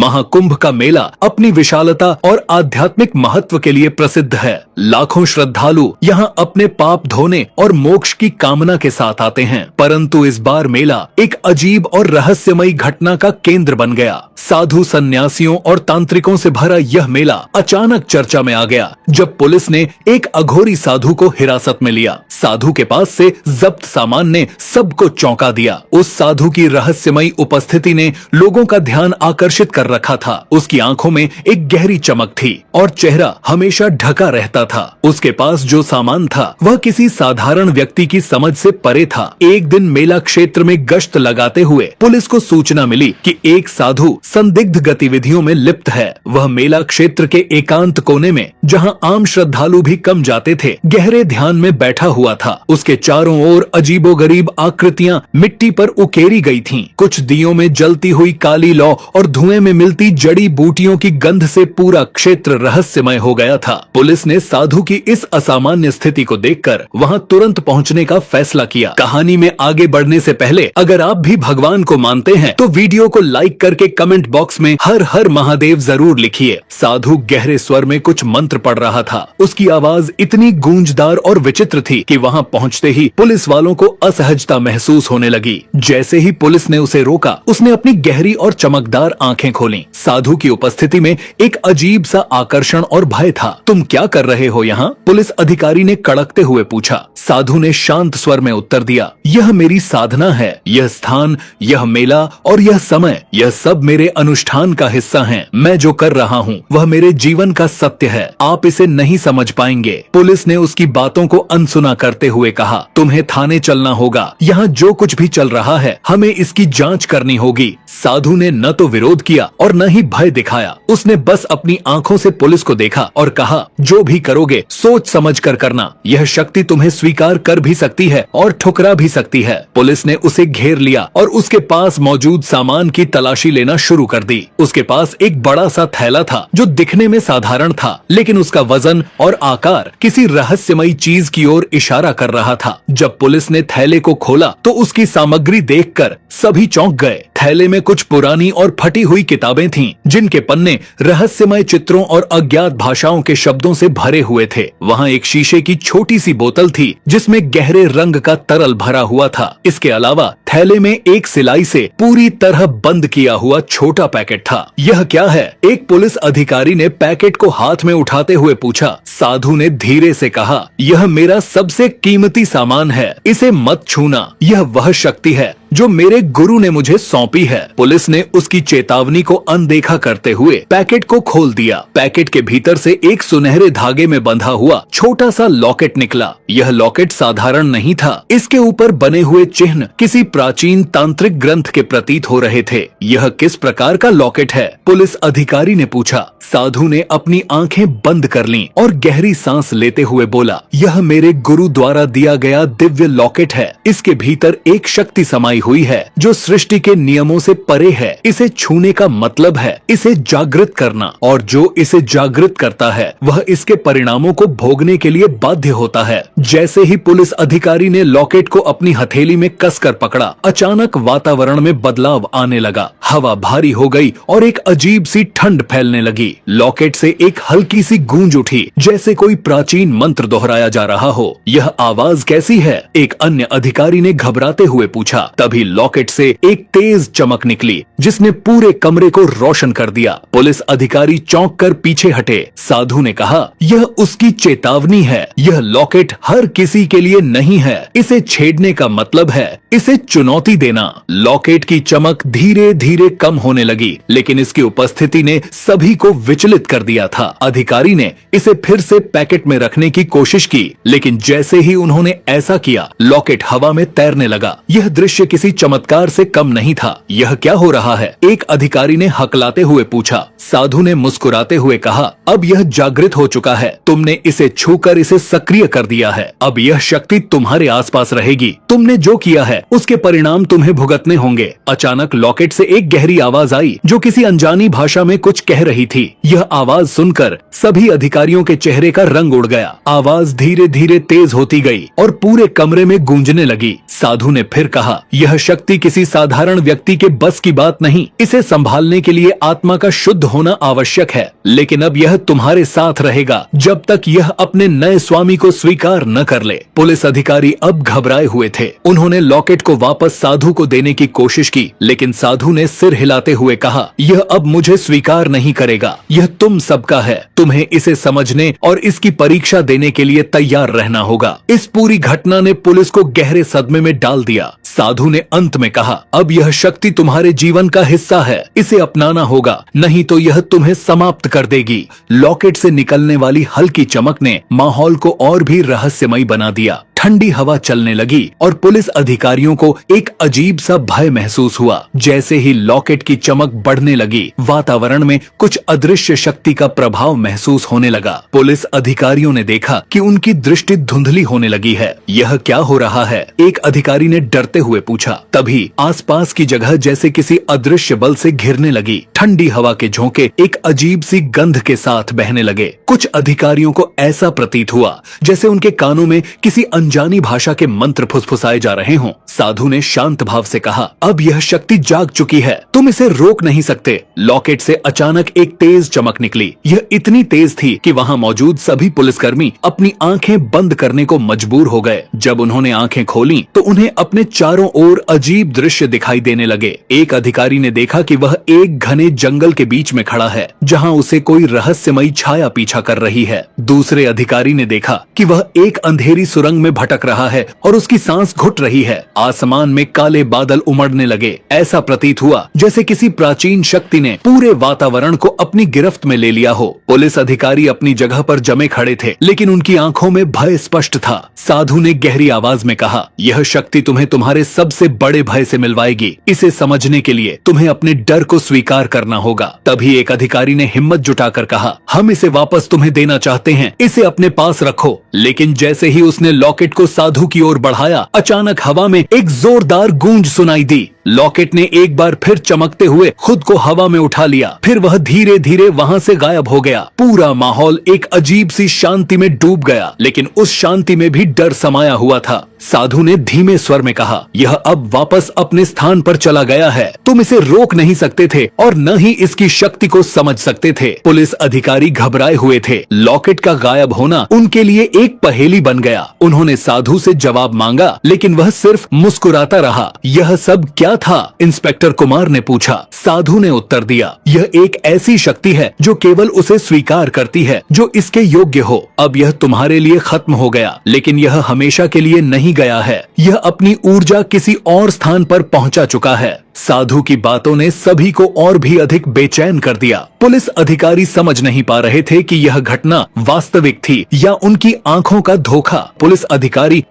महाकुंभ का मेला अपनी विशालता और आध्यात्मिक महत्व के लिए प्रसिद्ध है। लाखों श्रद्धालु यहाँ अपने पाप धोने और मोक्ष की कामना के साथ आते हैं, परंतु इस बार मेला एक अजीब और रहस्यमयी घटना का केंद्र बन गया। साधु, सन्यासियों और तांत्रिकों से भरा यह मेला अचानक चर्चा में आ गया जब पुलिस ने एक अघोरी साधु को हिरासत में लिया। साधु के पास से जब्त सामान ने सबको चौंका दिया। उस साधु की रहस्यमयी उपस्थिति ने लोगों का ध्यान आकर्षित कर रखा था। उसकी आंखों में एक गहरी चमक थी और चेहरा हमेशा ढका रहता था। उसके पास जो सामान था वह किसी साधारण व्यक्ति की समझ से परे था। एक दिन मेला क्षेत्र में गश्त लगाते हुए पुलिस को सूचना मिली कि एक साधु संदिग्ध गतिविधियों में लिप्त है। वह मेला क्षेत्र के एकांत कोने में, जहां आम श्रद्धालु भी कम जाते थे, गहरे ध्यान में बैठा हुआ था। उसके चारों ओर अजीबोगरीब आकृतियां मिट्टी पर उकेरी गई थीं। कुछ दियों में जलती हुई काली लौ और धुएं में मिलती जड़ी बूटियों की गंध से पूरा क्षेत्र रहस्यमय हो गया था। पुलिस ने साधु की इस असामान्य स्थिति को देखकर वहां तुरंत पहुंचने का फैसला किया। कहानी में आगे बढ़ने से पहले अगर आप भी भगवान को मानते हैं तो वीडियो को लाइक करके कमेंट बॉक्स में हर हर महादेव जरूर लिखिए। साधु गहरे स्वर में कुछ मंत्र पढ़ रहा था। उसकी आवाज इतनी गूंजदार और विचित्र थी कि वहां पहुंचते ही पुलिस वालों को असहजता महसूस होने लगी। जैसे ही पुलिस ने उसे रोका, उसने अपनी गहरी और चमकदार आंखें खोलीं। साधु की उपस्थिति में एक अजीब सा आकर्षण और भय था। तुम क्या कर रहे हो यहाँ? पुलिस अधिकारी ने कड़कते हुए पूछा। साधु ने शांत स्वर में उत्तर दिया, यह मेरी साधना है। यह स्थान, यह मेला और यह समय, यह सब मेरे अनुष्ठान का हिस्सा हैं। मैं जो कर रहा हूँ वह मेरे जीवन का सत्य है। आप इसे नहीं समझ पाएंगे। पुलिस ने उसकी बातों को अनसुना करते हुए कहा, तुम्हें थाने चलना होगा। यहाँ जो कुछ भी चल रहा है हमें इसकी जांच करनी होगी। साधु ने न तो विरोध किया और न ही भय दिखाया। उसने बस अपनी आंखों से पुलिस को देखा और कहा, जो भी करोगे सोच समझ कर करना। यह शक्ति तुम्हें स्वीकार कर भी सकती है और ठुकरा भी सकती है। पुलिस ने उसे घेर लिया और उसके पास मौजूद सामान की तलाशी लेना शुरू कर दी। उसके पास एक बड़ा सा थैला था जो दिखने में साधारण था, लेकिन उसका वजन और आकार किसी रहस्यमयी चीज की ओर इशारा कर रहा था। जब पुलिस ने थैले को खोला तो उसकी सामग्री देखकर सभी चौंक गए। थैले में कुछ पुरानी और फटी हुई किताबें थीं, जिनके पन्ने रहस्यमय चित्रों और अज्ञात भाषाओं के शब्दों से भरे हुए थे। वहाँ एक शीशे की छोटी सी बोतल थी जिसमें गहरे रंग का तरल भरा हुआ था। इसके अलावा थैले में एक सिलाई से पूरी तरह बंद किया हुआ छोटा पैकेट था। यह क्या है? एक पुलिस अधिकारी ने पैकेट को हाथ में उठाते हुए पूछा। साधु ने धीरे से कहा, यह मेरा सबसे कीमती सामान है, इसे मत छूना। यह वह शक्ति है जो मेरे गुरु ने मुझे सौंपी है। पुलिस ने उसकी चेतावनी को अनदेखा करते हुए पैकेट को खोल दिया। पैकेट के भीतर से एक सुनहरे धागे में बंधा हुआ छोटा सा लॉकेट निकला। यह लॉकेट साधारण नहीं था। इसके ऊपर बने हुए चिन्ह किसी प्राचीन तांत्रिक ग्रंथ के प्रतीत हो रहे थे। यह किस प्रकार का लॉकेट है? पुलिस अधिकारी ने पूछा। साधु ने अपनी आंखें बंद कर लीं और गहरी सांस लेते हुए बोला, यह मेरे गुरु द्वारा दिया गया दिव्य लॉकेट है। इसके भीतर एक शक्ति समाई हुई है जो सृष्टि के नियमों से परे है। इसे छूने का मतलब है इसे जागृत करना, और जो इसे जागृत करता है वह इसके परिणामों को भोगने के लिए बाध्य होता है। जैसे ही पुलिस अधिकारी ने लॉकेट को अपनी हथेली में कसकर पकड़ा, अचानक वातावरण में बदलाव आने लगा। हवा भारी हो गई और एक अजीब सी ठंड फैलने लगी। लॉकेट से एक हल्की सी गूंज उठी, जैसे कोई प्राचीन मंत्र दोहराया जा रहा हो। यह आवाज कैसी है? एक अन्य अधिकारी ने घबराते हुए पूछा। तभी लॉकेट से एक तेज चमक निकली जिसने पूरे कमरे को रोशन कर दिया। पुलिस अधिकारी चौंक कर पीछे हटे। साधु ने कहा, यह उसकी चेतावनी है। यह लॉकेट हर किसी के लिए नहीं है। इसे छेड़ने का मतलब है इसे चुनौती देना। लॉकेट की चमक धीरे धीरे कम होने लगी, लेकिन इसकी उपस्थिति ने सभी को विचलित कर दिया था। अधिकारी ने इसे फिर से पैकेट में रखने की कोशिश की, लेकिन जैसे ही उन्होंने ऐसा किया, लॉकेट हवा में तैरने लगा। यह दृश्य किसी चमत्कार से कम नहीं था। यह क्या हो रहा है? एक अधिकारी ने हकलाते हुए पूछा। साधु ने मुस्कुराते हुए कहा, अब यह जागृत हो चुका है। तुमने इसे छूकर इसे सक्रिय कर दिया है। अब यह शक्ति तुम्हारे आसपास रहेगी। तुमने जो किया है उसके परिणाम तुम्हें भुगतने होंगे। अचानक लॉकेट से एक गहरी आवाज आई जो किसी अनजानी भाषा में कुछ कह रही थी। यह आवाज सुनकर सभी अधिकारियों के चेहरे का रंग उड़ गया। आवाज धीरे धीरे तेज होती गई और पूरे कमरे में गूंजने लगी। साधु ने फिर कहा, यह शक्ति किसी साधारण व्यक्ति के बस की बात बात नहीं। इसे संभालने के लिए आत्मा का शुद्ध होना आवश्यक है, लेकिन अब यह तुम्हारे साथ रहेगा जब तक यह अपने नए स्वामी को स्वीकार न कर ले। पुलिस अधिकारी अब घबराए हुए थे। उन्होंने लॉकेट को वापस साधु को देने की कोशिश की, लेकिन साधु ने सिर हिलाते हुए कहा, यह अब मुझे स्वीकार नहीं करेगा। यह तुम सबका है। तुम्हें इसे समझने और इसकी परीक्षा देने के लिए तैयार रहना होगा। इस पूरी घटना ने पुलिस को गहरे सदमे में डाल दिया। साधु ने अंत में कहा, अब यह शक्ति तुम्हारे जीवन का हिस्सा है। इसे अपनाना होगा, नहीं तो यह तुम्हें समाप्त कर देगी। लॉकेट से निकलने वाली हल्की चमक ने माहौल को और भी रहस्यमय बना दिया। ठंडी हवा चलने लगी और पुलिस अधिकारियों को एक अजीब सा भय महसूस हुआ। जैसे ही लॉकेट की चमक बढ़ने लगी, वातावरण में कुछ अदृश्य शक्ति का प्रभाव महसूस होने लगा। पुलिस अधिकारियों ने देखा कि उनकी दृष्टि धुंधली होने लगी है। यह क्या हो रहा है? एक अधिकारी ने डरते हुए पूछा। तभी आसपास की जगह जैसे किसी अदृश्य बल से घिरने लगी। ठंडी हवा के झोंके एक अजीब सी गंध के साथ बहने लगे। कुछ अधिकारियों को ऐसा प्रतीत हुआ जैसे उनके कानों में किसी अनजानी भाषा के मंत्र फुसफुसाए जा रहे हों। साधु ने शांत भाव से कहा, अब यह शक्ति जाग चुकी है, तुम इसे रोक नहीं सकते। लॉकेट से अचानक एक तेज चमक निकली। यह इतनी तेज थी कि वहां मौजूद सभी पुलिसकर्मी अपनी आंखें बंद करने को मजबूर हो गए। जब उन्होंने आंखें खोली तो उन्हें अपने चारों ओर अजीब दृश्य दिखाई देने लगे। एक अधिकारी ने देखा कि वह एक घने जंगल के बीच में खड़ा है, जहां उसे कोई रहस्यमयी छाया पीछा कर रही है। दूसरे अधिकारी ने देखा कि वह एक अंधेरी सुरंग में भटक रहा है और उसकी सांस घुट रही है। आसमान में काले बादल उमड़ने लगे। ऐसा प्रतीत हुआ जैसे किसी प्राचीन शक्ति ने पूरे वातावरण को अपनी गिरफ्त में ले लिया हो। पुलिस अधिकारी अपनी जगह पर जमे खड़े थे, लेकिन उनकी आंखों में भय स्पष्ट था। साधु ने गहरी आवाज में कहा, यह शक्ति तुम्हें तुम्हारे सबसे बड़े भय से मिलवाएगी। इसे समझने के लिए तुम्हें अपने डर को स्वीकार करना होगा। तभी एक अधिकारी ने हिम्मत जुटाकर कहा, हम इसे वापस तुम्हें देना चाहते हैं, इसे अपने पास रखो। लेकिन जैसे ही उसने लॉकेट को साधु की ओर बढ़ाया, अचानक हवा में एक जोरदार गूंज सुनाई दी। लॉकेट ने एक बार फिर चमकते हुए खुद को हवा में उठा लिया। फिर वह धीरे धीरे वहां से गायब हो गया। पूरा माहौल एक अजीब सी शांति में डूब गया, लेकिन उस शांति में भी डर समाया हुआ था। साधु ने धीमे स्वर में कहा, यह अब वापस अपने स्थान पर चला गया है। तुम इसे रोक नहीं सकते थे और न ही इसकी शक्ति को समझ सकते थे। पुलिस अधिकारी घबराए हुए थे। लॉकेट का गायब होना उनके लिए एक पहेली बन गया। उन्होंने साधु से जवाब मांगा, लेकिन वह सिर्फ मुस्कुराता रहा। यह सब क्या था? इंस्पेक्टर कुमार ने पूछा। साधु ने उत्तर दिया, यह एक ऐसी शक्ति है जो केवल उसे स्वीकार करती है जो इसके योग्य हो। अब यह तुम्हारे लिए खत्म हो गया, लेकिन यह हमेशा के लिए नहीं गया है। यह अपनी ऊर्जा किसी और स्थान पर पहुंचा चुका है। साधु की बातों ने सभी को और भी अधिक बेचैन कर दिया। पुलिस अधिकारी समझ नहीं पा रहे थे कि यह घटना वास्तविक थी या उनकी आंखों का धोखा। पुलिस अधिकारी